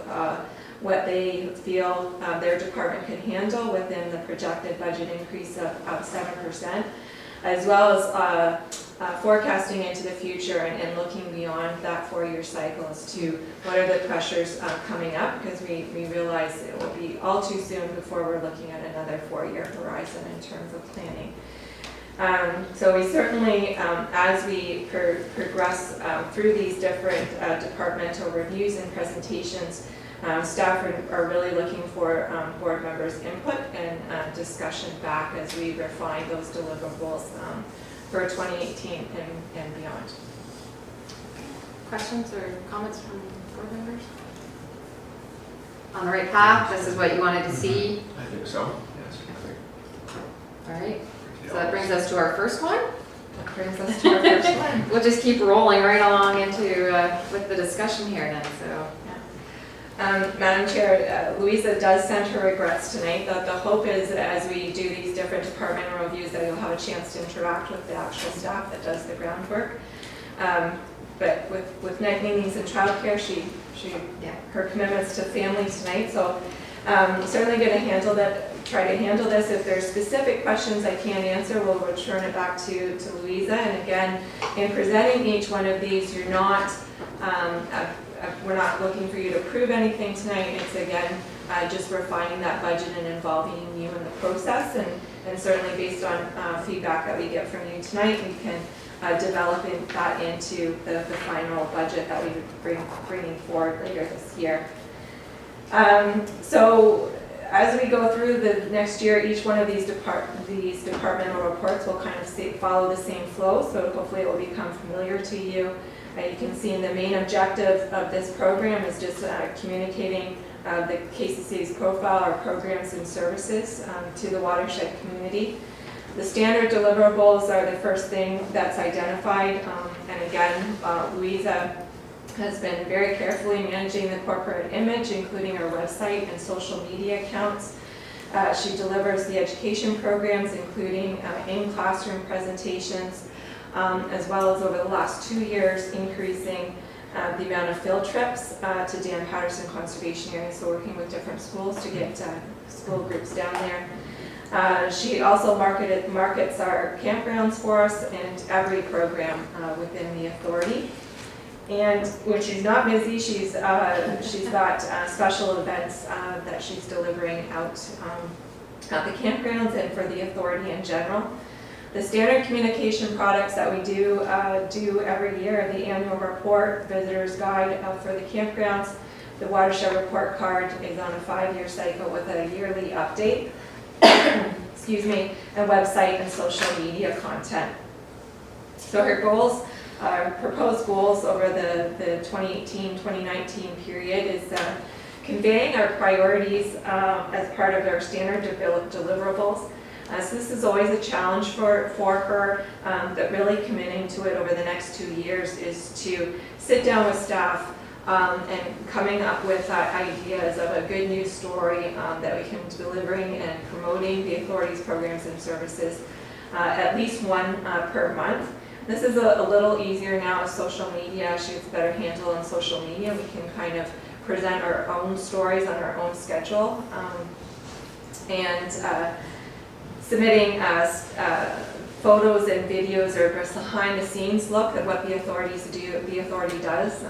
what they feel their department can handle within the projected budget increase of 7%, as well as forecasting into the future and looking beyond that 4-year cycle as to what are the pressures coming up, because we realize it will be all too soon before we're looking at another 4-year horizon in terms of planning. So we certainly, as we progress through these different departmental reviews and presentations, staff are really looking for board members' input and discussion back as we refine those deliverables for 2018 and beyond. Questions or comments from board members? On the right path, this is what you wanted to see. I think so, yes. I think All right, so that brings us to our first one. That brings us to our first one. We'll just keep rolling right along into, with the discussion here then, so. Madam Chair, Louisa does send her regrets tonight. The hope is that as we do these different departmental reviews that you'll have a chance to interact with the actual staff that does the groundwork. But with night meetings and childcare, her commitments to family tonight, so certainly going to try to handle this. If there's specific questions I can't answer, we'll return it back to Louisa. And again, in presenting each one of these, you're not we're not looking for you to prove anything tonight. It's again just refining that budget and involving you in the process, and certainly based on feedback that we get from you tonight, we can develop that into the final budget that we would bringing forward later this year. So as we go through the next year, each one of these departmental reports will kind of follow the same flow, so hopefully it will become familiar to you. You can see in the main objective of this program is just communicating the KCCA's profile, our programs and services to the watershed community. The standard deliverables are the first thing that's identified, and again, Louisa has been very carefully managing the corporate image, including our website and social media accounts. She delivers the education programs, including in-classroom presentations, as well as over the last 2 years, increasing the amount of field trips to Dan Patterson Conservation Area, so working with different schools to get school groups down there. She also markets our campgrounds for us and every program within the authority. And when she's not busy, she's got special events that she's delivering out at the campgrounds and for the authority in general. The standard communication products that we do every year, the annual report, visitor's guide for the campgrounds, the watershed report card is on a 5-year cycle with a yearly update, excuse me, and website and social media content. So her goals, proposed goals over the 2018-2019 period is conveying our priorities as part of our standard deliverables. So this is always a challenge for her, but really committing to it over the next 2 years is to sit down with staff and coming up with ideas of a good news story that we can be delivering and promoting the authority's programs and services, at least one per month. This is a little easier now with social media. She has a better handle on social media. We can kind of present our own stories on our own schedule. And submitting photos and videos or just behind the scenes look at what the authority does.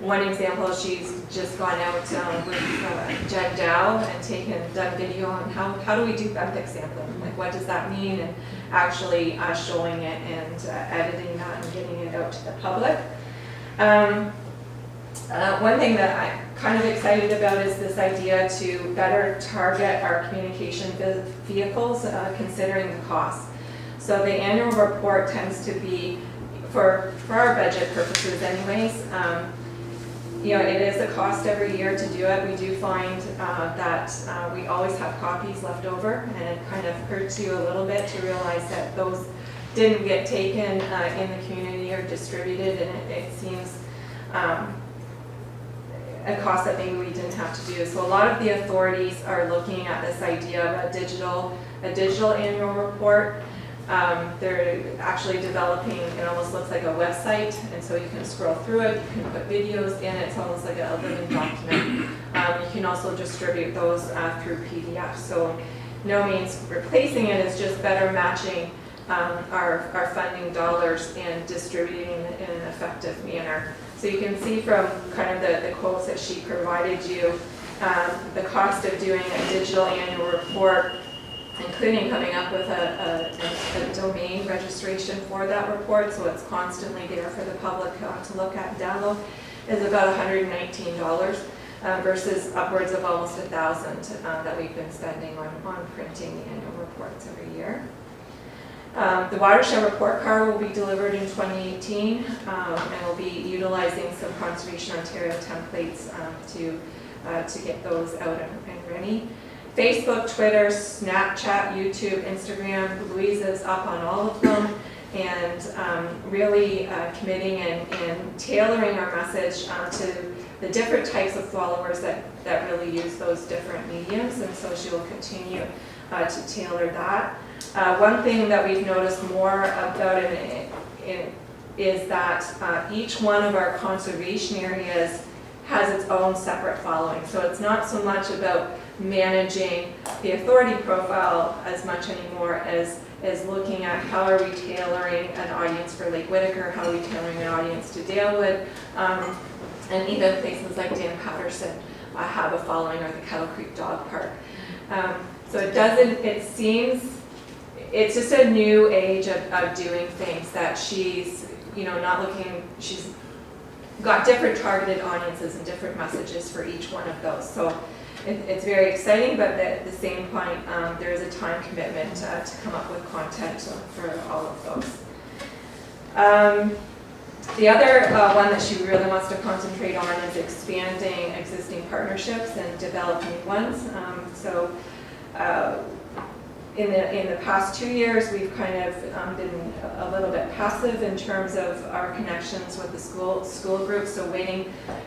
One example, she's just gone out with Jen Dow and done video on how do we do benthic sampling, like what does that mean, and actually showing it and editing that and getting it out to the public. One thing that I'm kind of excited about is this idea to better target our communication vehicles, considering the cost. So the annual report tends to be, for our budget purposes anyways, it is a cost every year to do it. We do find that we always have copies left over, and it kind of hurts you a little bit to realize that those didn't get taken in the community or distributed, and it seems a cost that maybe we didn't have to do. So a lot of the authorities are looking at this idea of a digital annual report. They're actually developing, it almost looks like a website, and so you can scroll through it, you can put videos in it, it's almost like a living document. You can also distribute those through PDF, so no means replacing it, it's just better matching our funding dollars and distributing it in an effective manner. So you can see from kind of the quotes that she provided you, the cost of doing a digital annual report, including coming up with a domain registration for that report, so it's constantly there for the public to look at and download, is about $119 versus upwards of almost $1,000 that we've been spending on printing the annual reports every year. The watershed report card will be delivered in 2018, and we'll be utilizing some Conservation Ontario templates to get those out and ready. Facebook, Twitter, Snapchat, YouTube, Instagram, Louise is up on all of them, and really committing and tailoring our message to the different types of followers that really use those different mediums, and so she will continue to tailor that. One thing that we've noticed more about is that each one of our conservation areas has its own separate following. So it's not so much about managing the authority profile as much anymore as looking at how are we tailoring an audience for Lake Whitaker, how are we tailoring an audience to Dalewood, and even places like Dan Patterson have a following, or the Kettle Creek Dog Park. So it's just a new age of doing things that she's, she's got different targeted audiences and different messages for each one of those. So it's very exciting, but at the same point, there is a time commitment to come up with content for all of those. The other one that she really wants to concentrate on is expanding existing partnerships and develop new ones. In the past 2 years, we've kind of been a little bit passive in terms of our connections with the school groups, so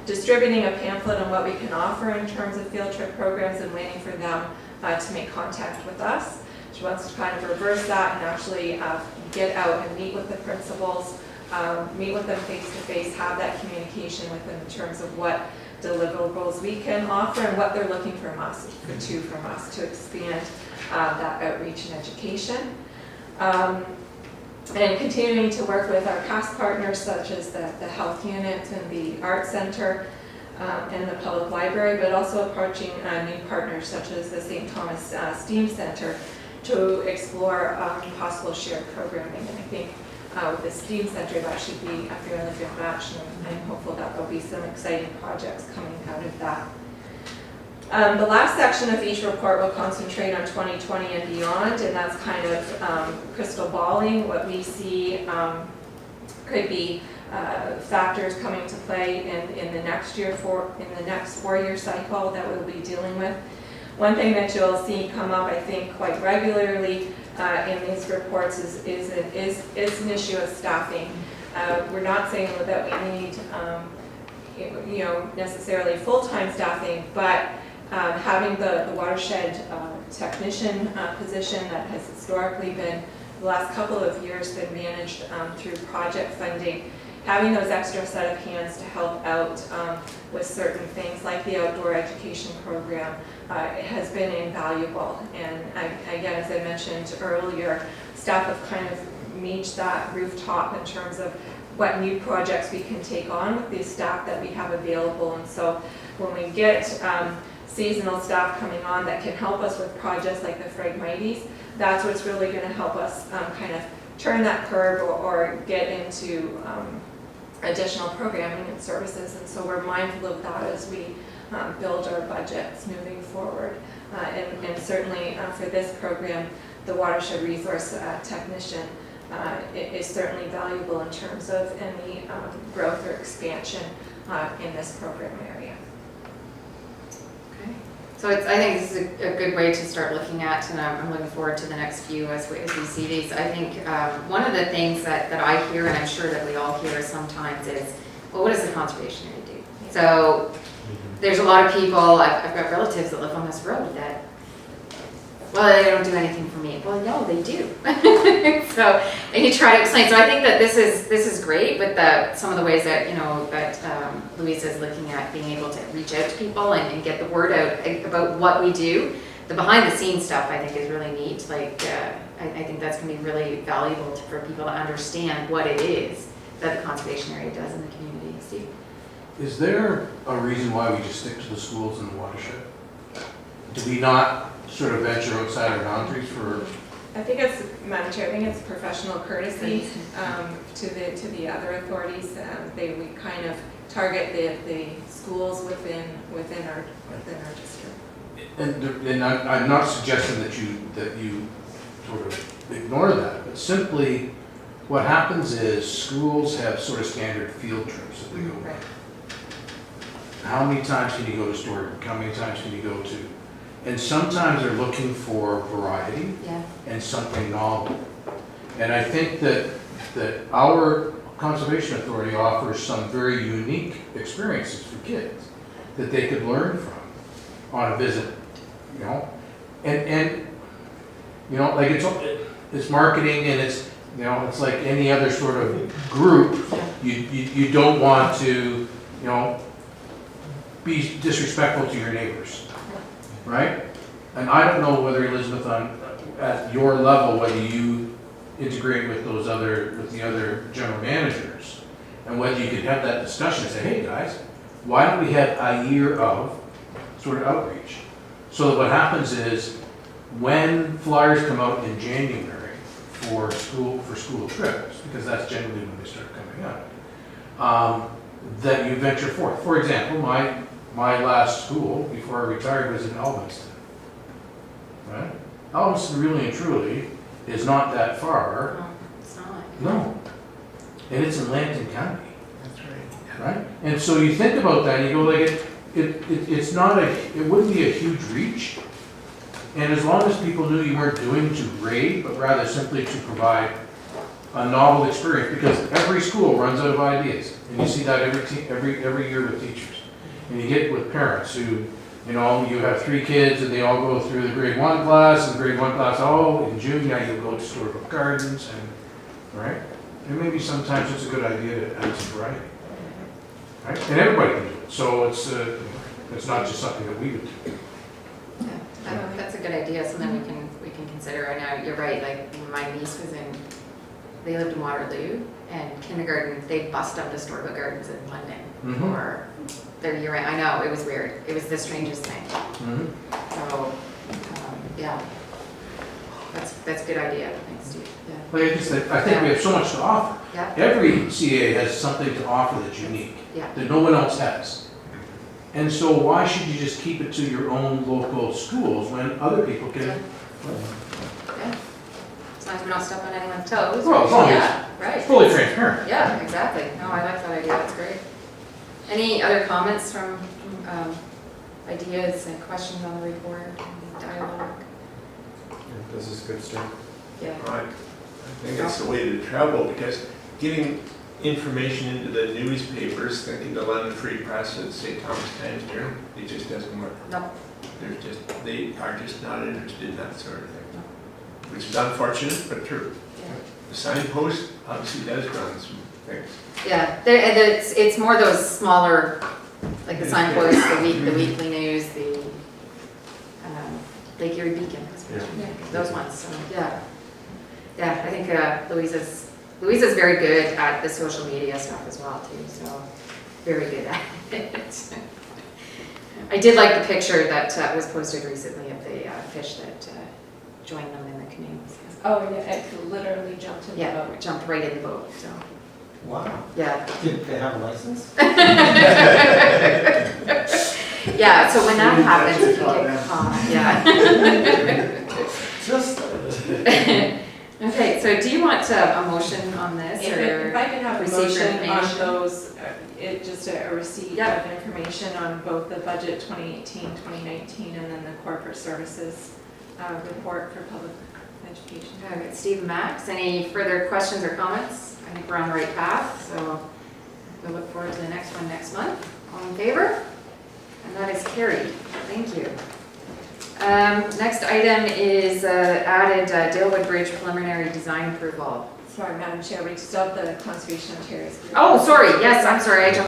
distributing a pamphlet on what we can offer in terms of field trip programs and waiting for them to make contact with us. She wants to kind of reverse that and actually get out and meet with the principals, meet with them face-to-face, have that communication with them in terms of what deliverables we can offer and what they're looking from us to expand that outreach and education. And continuing to work with our past partners such as the health unit and the art center and the public library, but also approaching new partners such as the St. Thomas STEAM Center to explore possible shared programming. And I think with the STEAM Center that should be a fairly good match, and I'm hopeful that there'll be some exciting projects coming out of that. The last section of each report will concentrate on 2020 and beyond, and that's kind of crystal balling what we see could be factors coming to play in the next 4-year cycle that we'll be dealing with. One thing that you'll see come up, I think, quite regularly in these reports is an issue of staffing. We're not saying that we need necessarily full-time staffing, but having the watershed technician position that has historically been, the last couple of years, been managed through project funding, having those extra set of hands to help out with certain things like the outdoor education program has been invaluable. And again, as I mentioned earlier, staff have kind of reached that rooftop in terms of what new projects we can take on with the staff that we have available. And so when we get seasonal staff coming on that can help us with projects like the Phragmites, that's what's really going to help us kind of turn that curve or get into additional programming and services. And so we're mindful of that as we build our budgets moving forward. And certainly for this program, the watershed resource technician is certainly valuable in terms of any growth or expansion in this program area. Okay. So I think this is a good way to start looking at, and I'm looking forward to the next few as we see these. I think one of the things that I hear, and I'm sure that we all hear sometimes, is, well, what does the conservation area do? So there's a lot of people, I've got relatives that live on this road that well, they don't do anything for me. Well, no, they do. So, and you try to explain. So I think that this is great with some of the ways that, that Louisa is looking at being able to reach out to people and get the word out about what we do. The behind the scenes stuff I think is really neat. Like, I think that's going to be really valuable for people to understand what it is that the conservation area does in the community. Steve? Is there a reason why we just stick to the schools and the watershed? Do we not sort of venture outside our boundaries for? I think it's, Madam Chair, I think it's professional courtesy to the other authorities. We kind of target the schools within our district. And I'm not suggesting that you sort of ignore that, but simply what happens is schools have sort of standard field trips that they go on. Right. How many times can you go to Stourbridge? How many times can you go to? And sometimes they're looking for variety and something novel. And I think that our Conservation Authority offers some very unique experiences for kids that they could learn from on a visit, and like it's marketing and it's it's like any other sort of group. You don't want to be disrespectful to your neighbors, right? And I don't know whether Elizabeth, at your level, whether you integrate with the other general managers, and whether you could have that discussion and say, hey guys, why don't we have a year of sort of outreach? So that what happens is when flyers come out in January for school trips, because that's generally when they start coming out, that you venture forth. For example, my last school before I retired was in Elvinston. Right? Elvinston really and truly is not that far. No, it's not. No. And it's in Lambton County. That's right. Right? And so you think about that and you go like, it wouldn't be a huge reach. And as long as people knew you weren't doing to grade, but rather simply to provide a novel experience, because every school runs out of ideas. And you see that every year with teachers. And you get with parents who, you have 3 kids and they all go through the grade 1 class, and grade 1 class, in June now you'll go to Stourbridge Gardens, and right? And maybe sometimes it's a good idea to add some variety. Right? And everybody can do it. So it's not just something that we would do. Yeah, that's a good idea, something we can consider. I know, you're right, like my niece they lived in Waterloo, and kindergarten, they bust up to Stourbridge Gardens in London for their year end. I know, it was weird. It was the strangest thing. So, yeah, that's a good idea. Thanks, Steve. Yeah. Like I think we have so much to offer. Yeah. Every CA has something to offer that's unique, that no one else has. And so why should you just keep it to your own local schools when other people can? Yeah. As long as we don't step on anyone's toes. Well, as long as right. it's fully transparent. Yeah, exactly. No, I like that idea. That's great. Any other comments from ideas and questions on the report, dialogue? This is good stuff. Yeah. Right. I think it's the way to travel, because getting information into the newspapers, thinking the London Free Press and St. Thomas Times Journal, it just doesn't work. No. They are just not interested in that sort of thing, which is unfortunate but true. Yeah. The signpost obviously does run some things. Yeah, it's more those smaller, like the signposts, the weekly news, the Lake Erie Beacon, those ones. So yeah, I think Louisa's very good at the social media stuff as well too. So very good at it. I did like the picture that was posted recently of the fish that joined them in the canoe. So. Oh, yeah, it literally jumped in the boat. Yeah, jumped right in the boat. So. Wow. Yeah. Did they have a license? Yeah, so when that happens, if you get caught, Just. Okay, so do you want a motion on this, If or I could have a receipt for motion on information? those, just a receipt of information on both the budget 2018, 2019, and then the corporate services report for public education. All right, Steve and Max, any further questions or comments? I think we're on the right path, so we'll look forward to the next one next month. All in favor? And that is carried. Thank you. Next item is added Dalewood Bridge preliminary design approval. Sorry, Madam Chair, we still have the Conservation Ontario's. Oh, sorry, yes, I'm sorry, I jumped